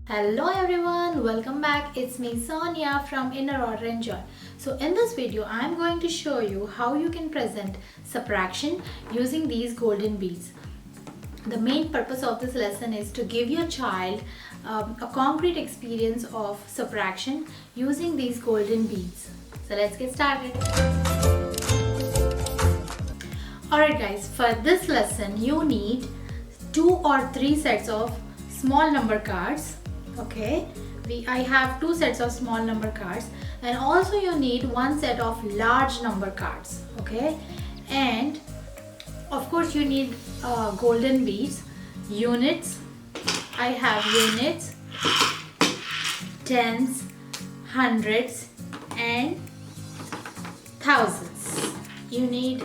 Hello everyone, welcome back. It's me Sonia from Inner Order and Joy. So in this video I'm going to show you how you can present subtraction using these golden beads. The main purpose of this lesson is to give your child a concrete experience of subtraction using these golden beads. So let's get started. Alright guys, for this lesson you need 2 or 3 sets of small number cards. Okay, I have 2 sets of small number cards, and also you need 1 set of large number cards. Okay, and of course you need golden beads, units. I have units, tens, hundreds and thousands. You need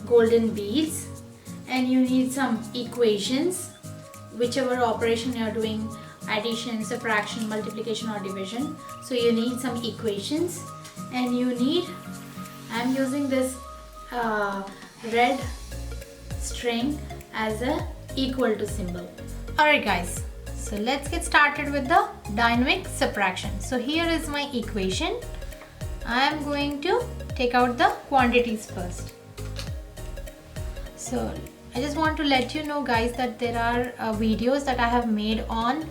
golden beads, and you need some equations, whichever operation you are doing, addition, subtraction, multiplication or division. So you need some equations, and you need, I'm using this red string as a equal to symbol. Alright guys, so let's get started with the dynamic subtraction. So here is my equation. I am going to take out the quantities first. So I just want to let you know guys that there are videos that I have made on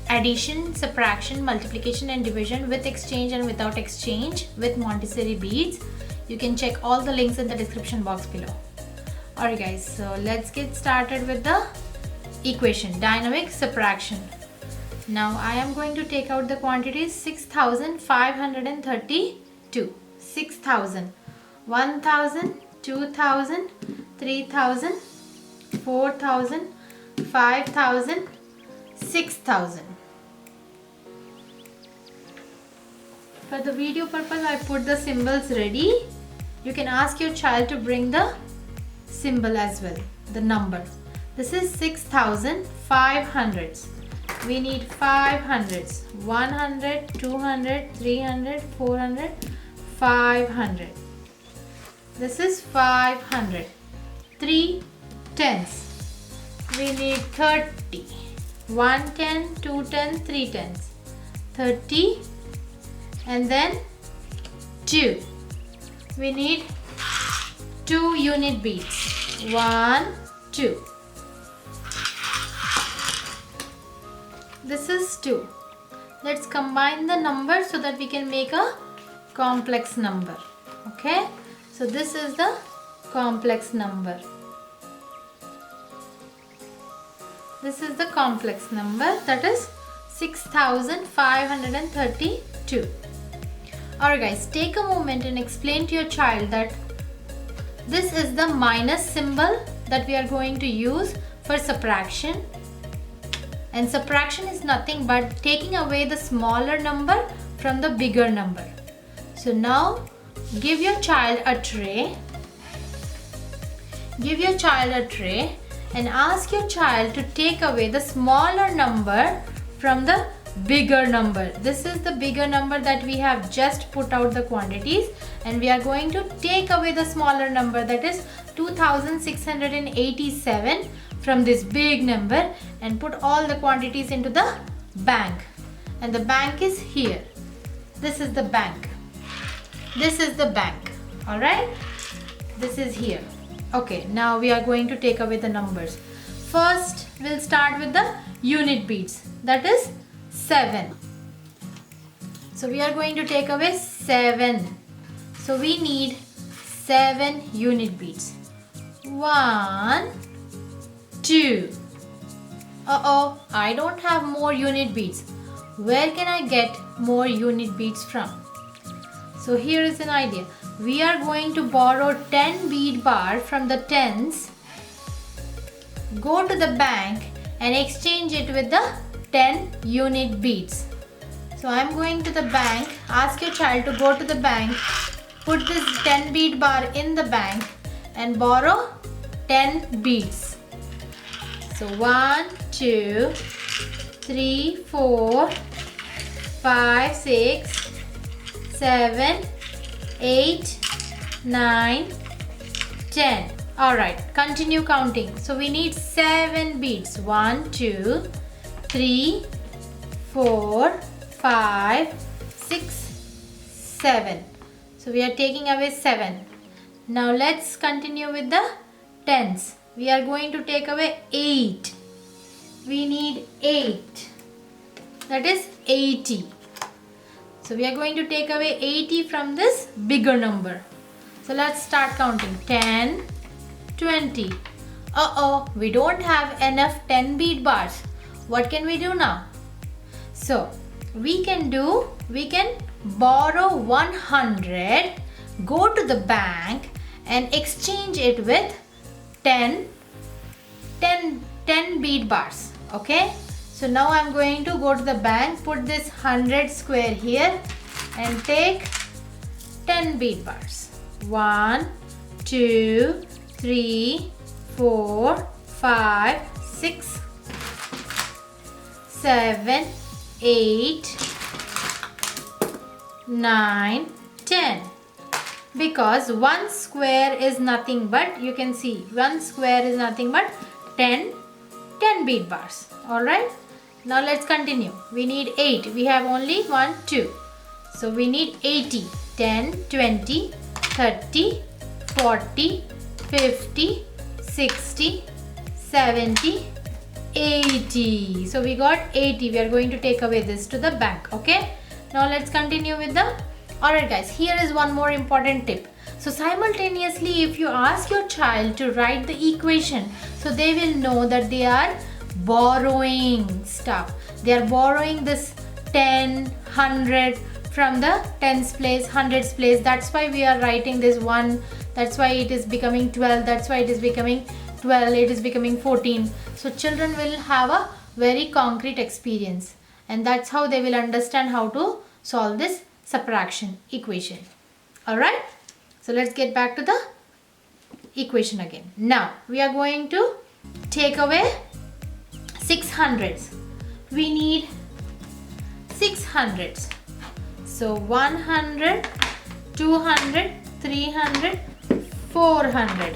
addition, subtraction, multiplication and division with exchange and without exchange with Montessori beads. You can check all the links in the description box below. Alright guys, so let's get started with the equation, dynamic subtraction. Now I am going to take out the quantities 6,532, 6,000, 1,000, 2,000, 3,000, 4,000, 5,000, 6,000. For the video purpose I put the symbols ready. You can ask your child to bring the symbol as well, the number. This is 6,500. We need 500s, 100, 200, 300, 400, 500. This is 500. 3 tens. We need 30. 1 10, 2 10, 3 tens. 30. And then 2. We need 2 unit beads. 1, 2. This is 2. Let's combine the numbers so that we can make a complex number. Okay. So this is the complex number. This is the complex number, that is 6,532. Alright guys, take a moment and explain to your child that this is the minus symbol that we are going to use for subtraction. And subtraction is nothing but taking away the smaller number from the bigger number. So now give your child a tray. Give your child a tray and ask your child to take away the smaller number from the bigger number. This is the bigger number that we have just put out the quantities, and we are going to take away the smaller number, that is 2,687 from this big number, and put all the quantities into the bank. And the bank is here. This is the bank. This is the bank. Alright? This is here. Okay, now we are going to take away the numbers. First, we'll start with the unit beads. That is 7. So we are going to take away 7. So we need 7 unit beads. 1, 2. I don't have more unit beads. Where can I get more unit beads from? So here is an idea. We are going to borrow 10 bead bar from the tens, go to the bank and exchange it with the 10 unit beads. So I am going to the bank. Ask your child to go to the bank, put this 10 bead bar in the bank and borrow 10 beads. So 1, 2, 3, 4, 5, 6, 7, 8, 9, 10. Alright, continue counting. So we need 7 beads. 1, 2, 3, 4, 5, 6, 7. So we are taking away 7. Now let's continue with the tens. We are going to take away 8. We need 8. That is 80. So we are going to take away 80 from this bigger number. So let's start counting. 10, 20. We don't have enough 10 bead bars. What can we do now? So we can borrow 100, go to the bank and exchange it with 10 bead bars. Okay, so now I'm going to go to the bank, put this 100 square here and take 10 bead bars. 1, 2, 3, 4, 5, 6, 7, 8, 9, 10. Because 1 square is nothing but, you can see 1 square is nothing but 10 bead bars. Alright, now let's continue. We need 8. We have only 1, 2. So we need 80. 10, 20, 30, 40, 50, 60, 70, 80. So we got 80. We are going to take away this to the bank. Okay. Now let's continue with the... Alright guys, here is one more important tip. So simultaneously, if you ask your child to write the equation, so they will know that they are borrowing stuff. They are borrowing this 10, 100 from the tens place, hundreds place. That's why we are writing this 1. That's why it is becoming 12. That's why it is becoming 12. It is becoming 14. So children will have a very concrete experience. And that's how they will understand how to solve this subtraction equation. Alright. So let's get back to the equation again. Now we are going to take away 600s. We need 600s. So 100, 200, 300, 400.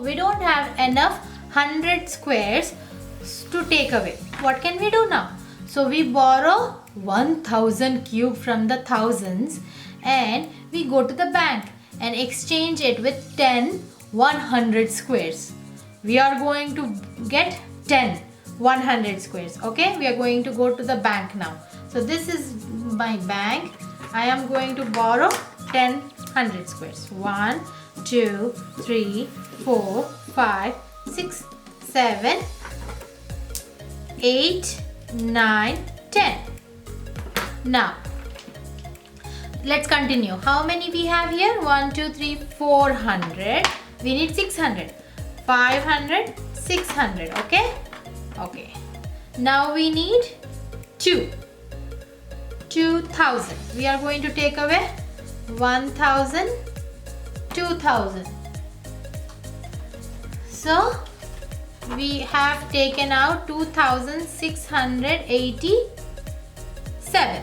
We don't have enough 100 squares to take away. What can we do now? So we borrow 1000 cube from the thousands and we go to the bank and exchange it with 10 100 squares. We are going to get 10 100 squares. Okay, we are going to go to the bank now. So this is my bank. I am going to borrow 10 100 squares. 1, 2, 3, 4, 5, 6, 7, 8, 9, 10. Now let's continue. How many we have here? 1, 2, 3, 400. We need 600. 500, 600. Okay. Okay. Now we need 2000. We are going to take away 1000, 2000. So we have taken out 2687.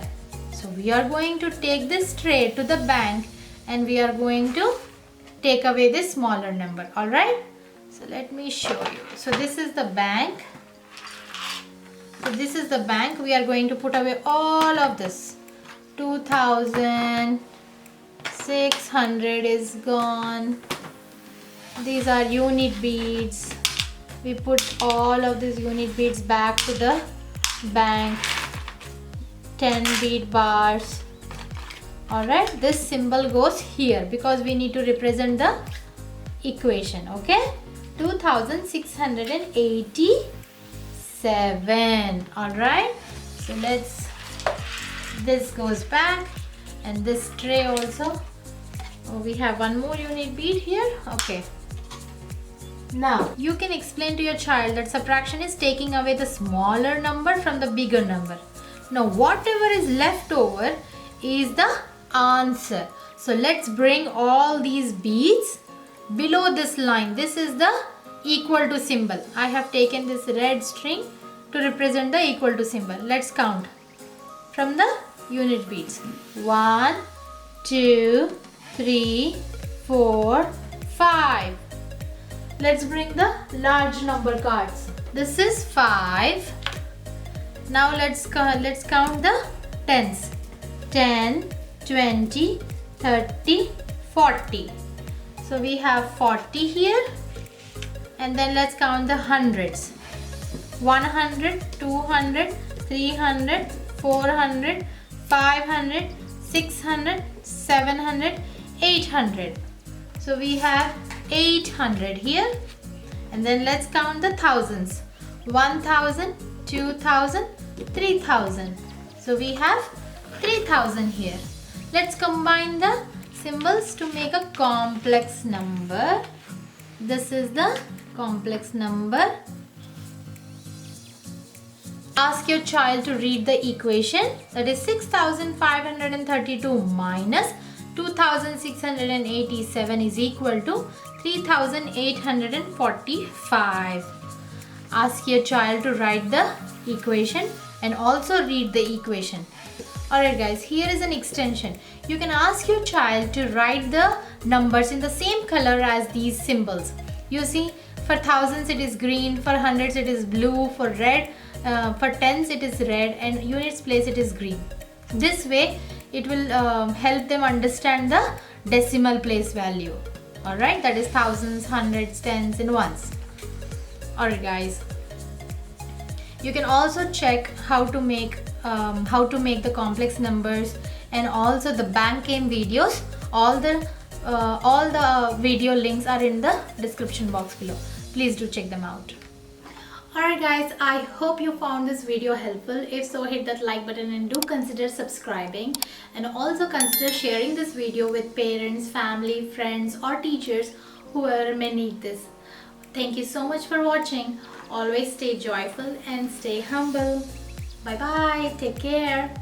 So we are going to take this tray to the bank and we are going to take away this smaller number. Alright. So let me show you. So this is the bank. So this is the bank. We are going to put away all of this. 2600 is gone. These are unit beads. We put all of these unit beads back to the bank. 10 bead bars. Alright, this symbol goes here because we need to represent the equation. Okay, 2687. Alright, so this goes back and this tray also. Oh, we have one more unit bead here. Okay. Now, you can explain to your child that subtraction is taking away the smaller number from the bigger number. Now, whatever is left over is the answer. So, let's bring all these beads below this line. This is the equal to symbol. I have taken this red string to represent the equal to symbol. Let's count from the unit beads. 1, 2, 3, 4, 5. Let's bring the large number cards. This is 5. Now let's count the tens. 10, 20, 30, 40. So we have 40 here. And then let's count the hundreds. 100, 200, 300, 400, 500, 600, 700, 800. So we have 800 here. And then let's count the thousands. 1000, 2000, 3000. So we have 3000 here. Let's combine the symbols to make a complex number. This is the complex number. Ask your child to read the equation, that is 6532 minus 2687 is equal to 3845. Ask your child to write the equation and also read the equation. Alright guys, here is an extension. You can ask your child to write the numbers in the same color as these symbols. You see, for thousands it is green, for hundreds it is blue, for red, for tens it is red, and units place it is green. This way it will help them understand the decimal place value. Alright, that is thousands, hundreds, tens and ones. Alright guys, you can also check how to make the complex numbers and also the bank game videos. All the video links are in the description box below. Please do check them out. Alright guys, I hope you found this video helpful. If so, hit that like button and do consider subscribing, and also consider sharing this video with parents, family, friends or teachers whoever may need this. Thank you so much for watching. Always stay joyful and stay humble. Bye bye. Take care.